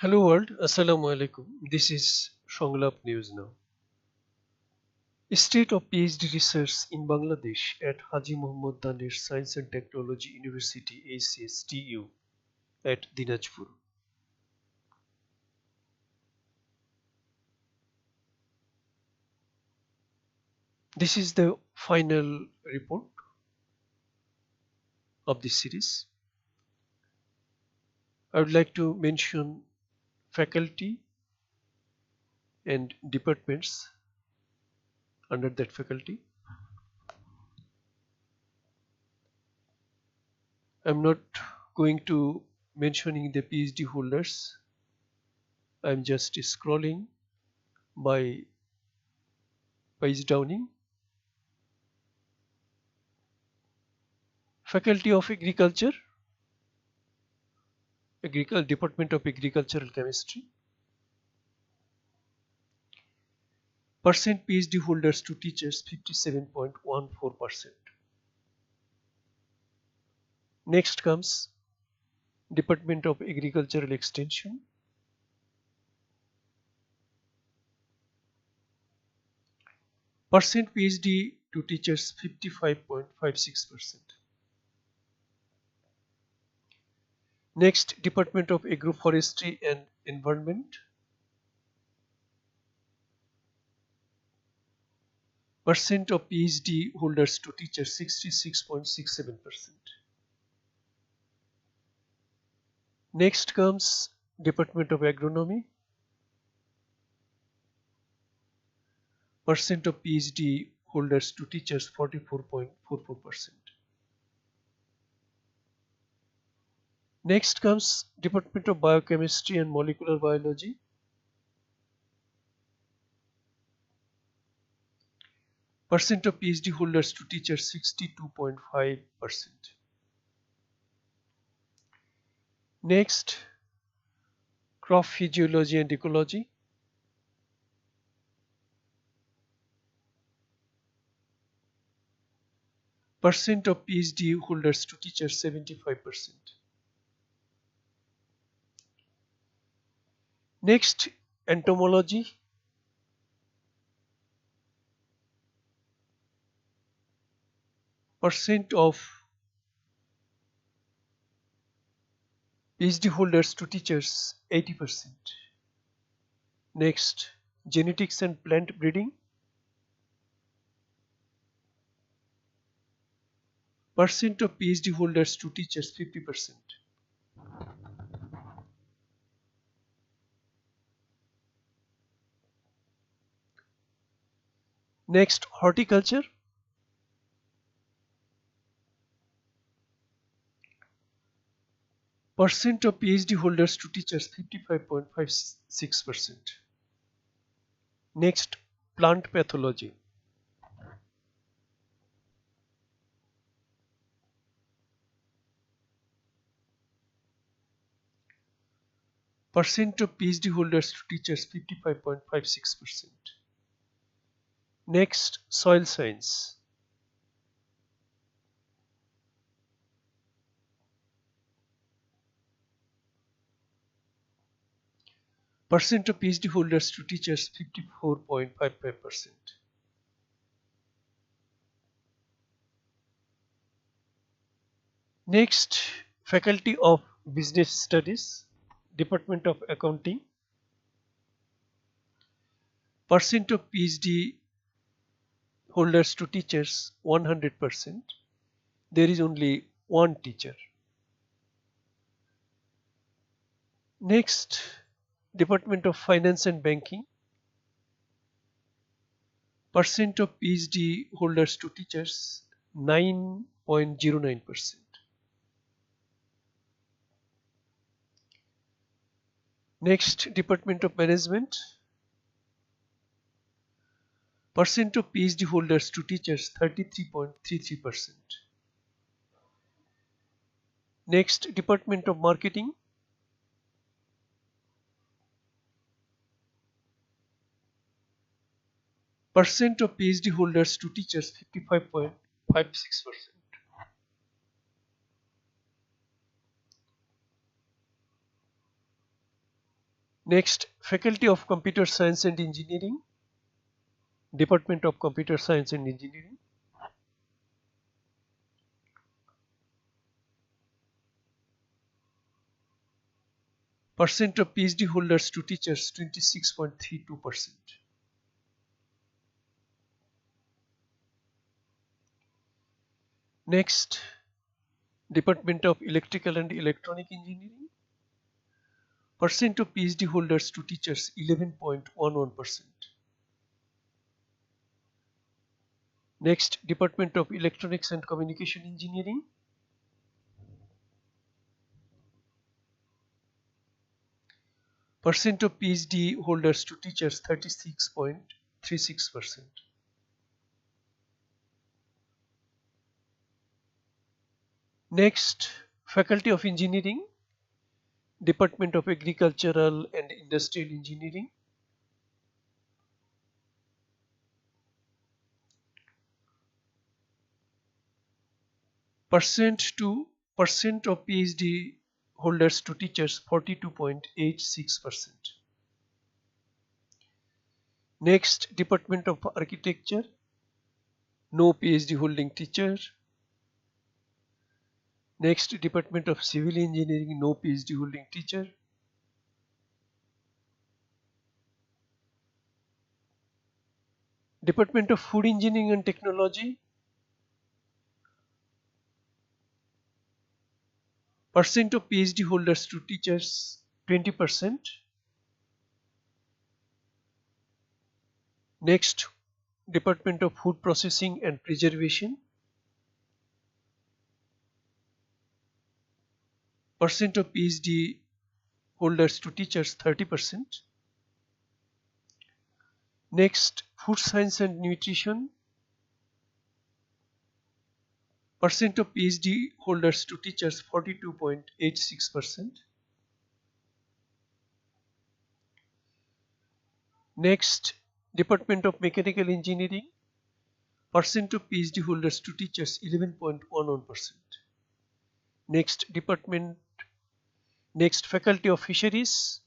Hello world, Assalamu alaikum. This is Songlap News now. State of PhD research in Bangladesh at Hajee Mohammad Danesh Science and Technology University HSTU at Dinajpur. This is the final report of this series. I would like to mention faculty and departments under that faculty. I'm not going to mentioning the PhD holders. I'm just scrolling by page downing. Faculty of Agriculture, Department of Agricultural Chemistry. Percent PhD holders to teachers 57.14%. Next comes Department of Agricultural Extension. Percent PhD to teachers 55.56%. Next, Department of Agroforestry and Environment. Percent of PhD holders to teachers 66.67%. Next comes Department of Agronomy. Percent of PhD holders to teachers 44.44%. Next comes Department of Biochemistry and Molecular Biology. Percent of PhD holders to teachers 62.5%. Next, Crop Physiology and Ecology. Percent of PhD holders to teachers 75%. Next, Entomology. Percent of PhD holders to teachers 80%. Next, Genetics and Plant Breeding. Percent of PhD holders to teachers 50%. Next, Horticulture. Percent of PhD holders to teachers 55.56%. Next, Plant Pathology. Percent of PhD holders to teachers 55.56%. Next, Soil Science. Percent of PhD holders to teachers 54.55%. Next, Faculty of Business Studies, Department of Accounting. Percent of PhD holders to teachers 100%. There is only one teacher. Next, Department of Finance and Banking. Percent of PhD holders to teachers 9.09%. Next, Department of Management. Percent of PhD holders to teachers 33.33%. Next, Department of Marketing. Percent of PhD holders to teachers 55.56%. Next, Faculty of Computer Science and Engineering, Department of Computer Science and Engineering. Percent of PhD holders to teachers 26.32%. Next, Department of Electrical and Electronic Engineering. Percent of PhD holders to teachers 11.11%. Next, Department of Electronics and Communication Engineering. Percent of PhD holders to teachers 36.36%. Next, Faculty of Engineering, Department of Agricultural and Industrial Engineering. Percent of PhD holders to teachers 42.86%. Next, Department of Architecture, no PhD holding teacher. Next, Department of Civil Engineering, no PhD holding teacher. Department of Food Engineering and Technology, percent of PhD holders to teachers 20%. Next, Department of Food Processing and Preservation, percent of PhD holders to teachers 30%. Next, Food Science and Nutrition, percent of PhD holders to teachers 42.86%. Next, Department of Mechanical Engineering, percent of PhD holders to teachers 11.11%. Next, Faculty of Fisheries,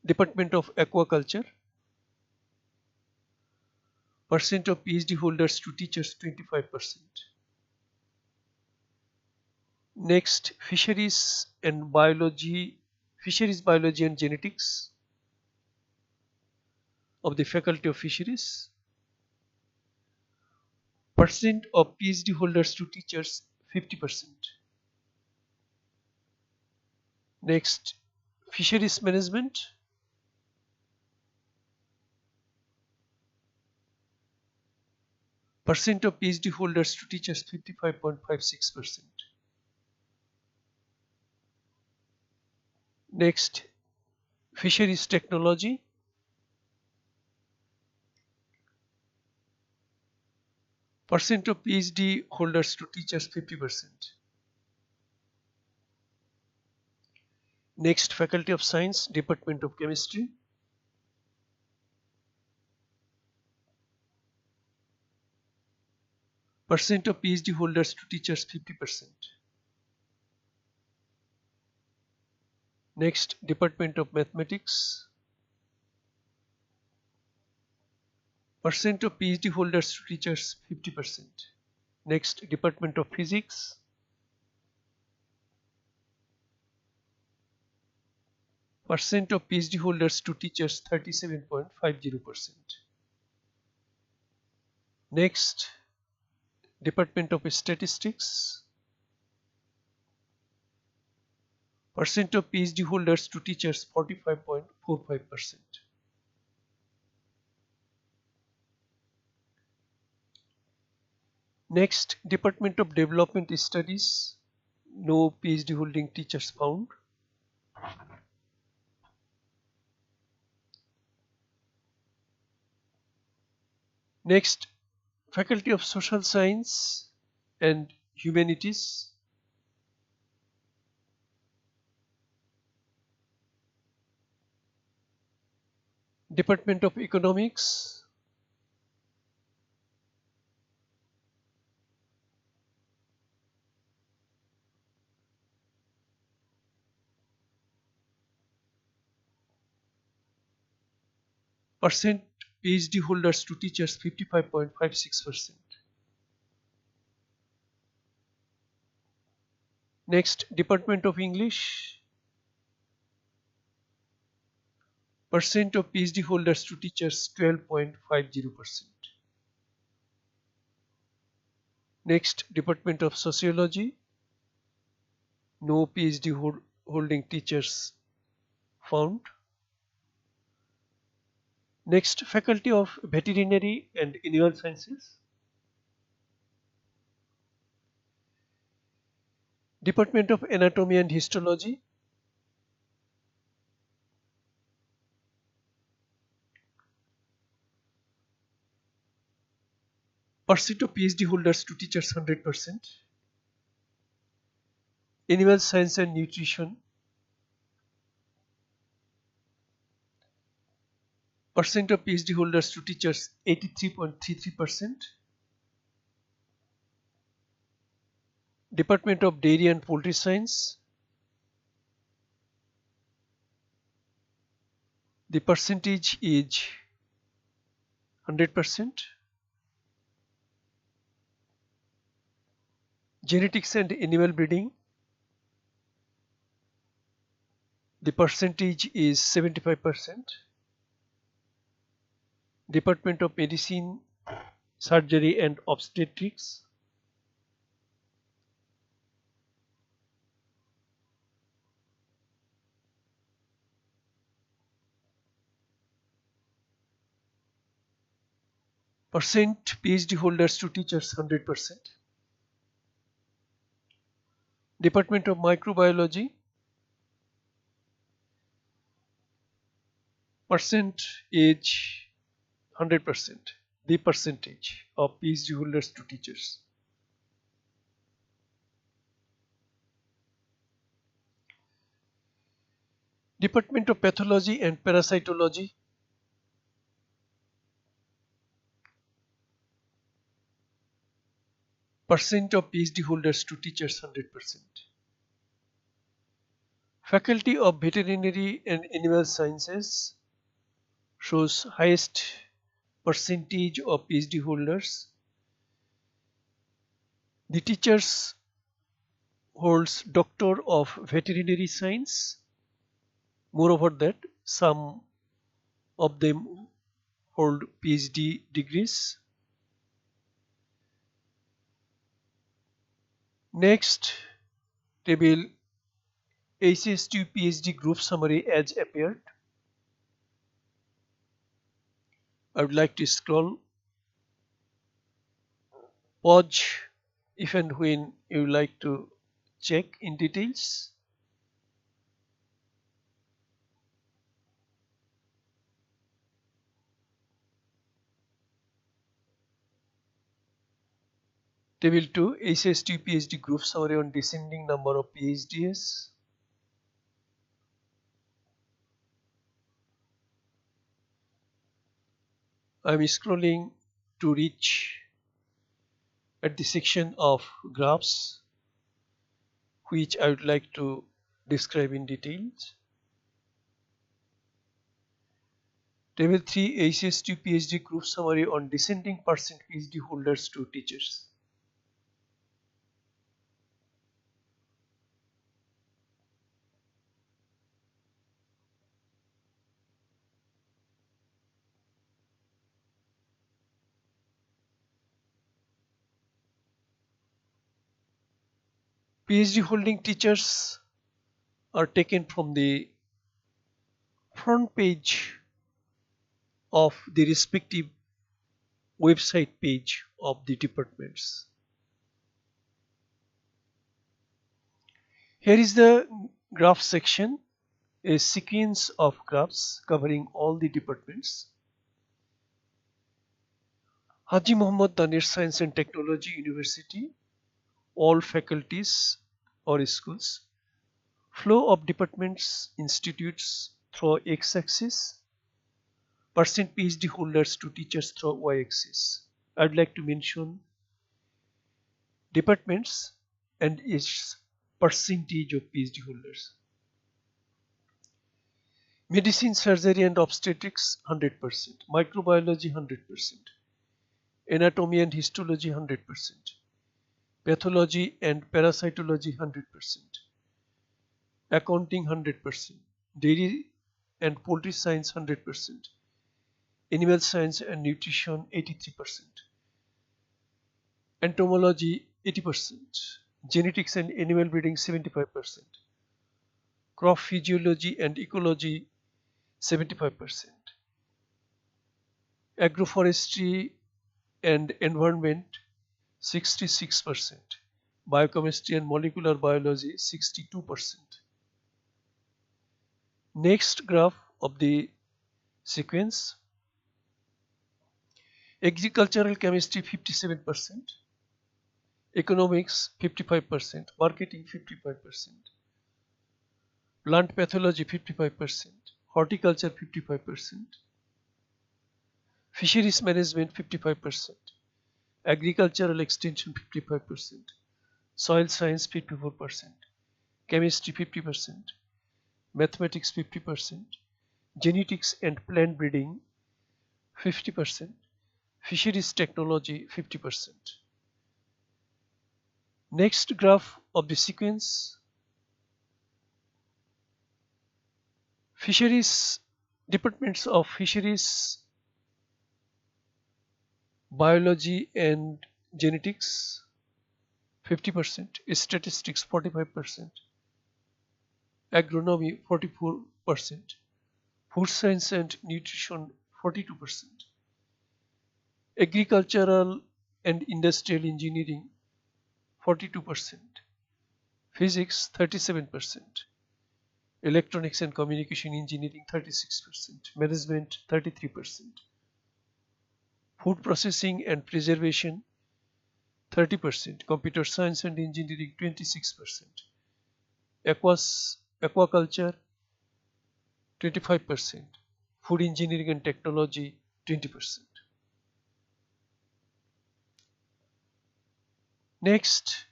Department of Aquaculture, percent of PhD holders to teachers 25%. Next, Fisheries, Biology and Genetics of the Faculty of Fisheries, percent of PhD holders to teachers 50%. Next, Fisheries Management, percent of PhD holders to teachers 55.56%. Next, Fisheries Technology, percent of PhD holders to teachers 50%. Next, Faculty of Science, Department of Chemistry, percent of PhD holders to teachers 50%. Next, Department of Mathematics, percent of PhD holders to teachers 50%. Next, Department of Physics, percent of PhD holders to teachers 37.50%. Next, Department of Statistics, percent of PhD holders to teachers 45.45%. Next, Department of Development Studies, no PhD holding teachers found. Next, Faculty of Social Science and Humanities, Department of Economics, Percent PhD holders to teachers 55.56%. Next, Department of English. Percent of PhD holders to teachers 12.50%. Next, Department of Sociology. No PhD holding teachers found. Next, Faculty of Veterinary and Animal Sciences. Department of Anatomy and Histology. Percent of PhD holders to teachers 100%. Animal Science and Nutrition. Percent of PhD holders to teachers 83.33%. Department of Dairy and Poultry Science. The percentage is 100%. Genetics and Animal Breeding. The percentage is 75%. Department of Medicine, Surgery and Obstetrics. Percent PhD holders to teachers 100%. Department of Microbiology. Percent is 100%. The percentage of PhD holders to teachers. Department of Pathology and Parasitology. Percent of PhD holders to teachers 100%. Faculty of Veterinary and Animal Sciences shows highest percentage of PhD holders. The teachers holds Doctor of Veterinary Science. Moreover that some of them hold PhD degrees. Next table, HSTU PhD group summary as appeared. I would like to scroll, pause if and when you like to check in details. Table 2, HSTU PhD group summary on descending number of PhDs. I am scrolling to reach at the section of graphs which I would like to describe in details. Table 3, HSTU PhD group summary on descending percent PhD holders to teachers. PhD holding teachers are taken from the front page of the respective website page of the departments. Here is the graph section, a sequence of graphs covering all the departments. Hajee Mohammad Danesh Science and Technology University, all faculties or schools. Flow of departments, institutes through x-axis. Percent PhD holders to teachers through y-axis. I would like to mention departments and its percentage of PhD holders. Medicine, surgery and obstetrics 100%, microbiology 100%, anatomy and histology 100%, pathology and parasitology 100%, accounting 100%, dairy and poultry science 100%, animal science and nutrition 83%, entomology 80%, genetics and animal breeding 75%, crop physiology and ecology 75%, agroforestry and environment 66%, biochemistry and molecular biology 62%. Next graph of the sequence: agricultural chemistry 57%, economics 55%, marketing 55%, plant pathology 55%, horticulture 55%, fisheries management 55%, agricultural extension 55%, soil science 54%, chemistry 50%, mathematics 50%, genetics and plant breeding 50%, fisheries technology 50%. Next graph of the sequence: fisheries, departments of fisheries, biology and genetics 50%, statistics 45%, agronomy 44%, food science and nutrition 42%, agricultural and industrial engineering 42%, physics 37%, electronics and communication engineering 36%, management 33%, food processing and preservation 30%, computer science and engineering 26%, aquaculture 25%, food engineering and technology 20%. Next,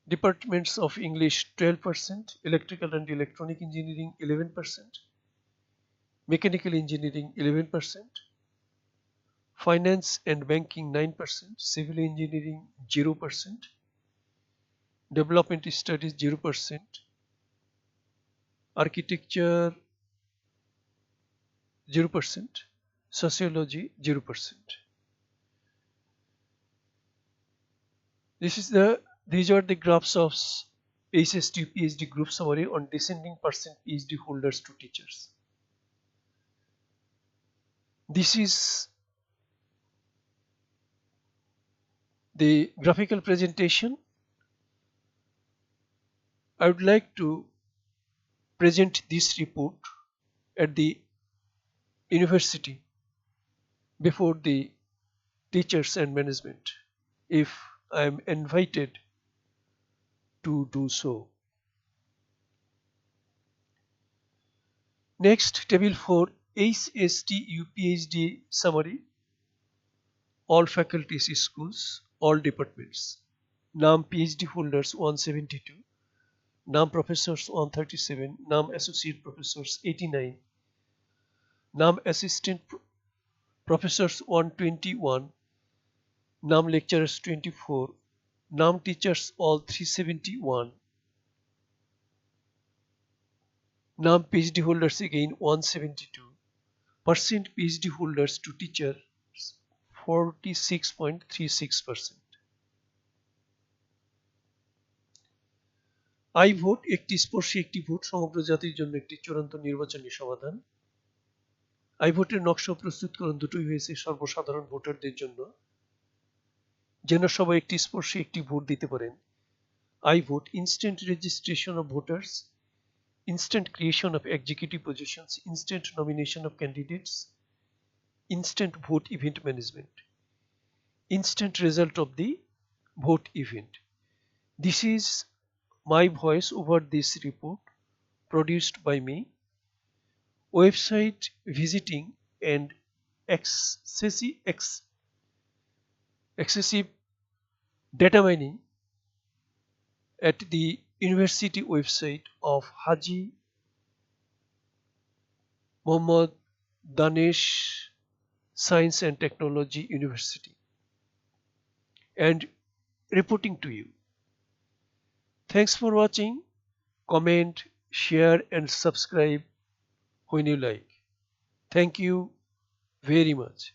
departments of English 12%, electrical and electronic engineering 11%, mechanical engineering 11%, finance and banking 9%, civil engineering 0%, development studies 0%, architecture 0%, sociology 0%. These are the graphs of HSTU PhD group summary on descending percent PhD holders to teachers. This is the graphical presentation. I would like to present this report at the university before the teachers and management, if I am invited to do so. Next, table 4, HSTU PhD summary: all faculties, schools, all departments. Naam PhD holders 172, Naam professors 137, Naam associate professors 89, Naam assistant professors 121, Naam lecturers 24, Naam teachers all 371, Naam PhD holders again 172, percent PhD holders to teachers 46.36%. I vote, একটি স্পর্শী একটি vote, সমগ্র জাতির জন্য একটি চূড়ান্ত নির্বাচনী সমাধান। I ভোটের নকশা প্রস্তুতকরণ দুটোই হয়েছে সর্বসাধারণ ভোটারদের জন্য, যেন সবাই একটি স্পর্শী একটি ভোট দিতে পারেন। I vote: instant registration of voters, instant creation of executive positions, instant nomination of candidates, instant vote event management, instant result of the vote event. This is my voice over this report produced by me. Website visiting and excessive data mining at the university website of Hajee Mohammad Danesh Science and Technology University, and reporting to you. Thanks for watching. Comment, share, and subscribe when you like. Thank you very much.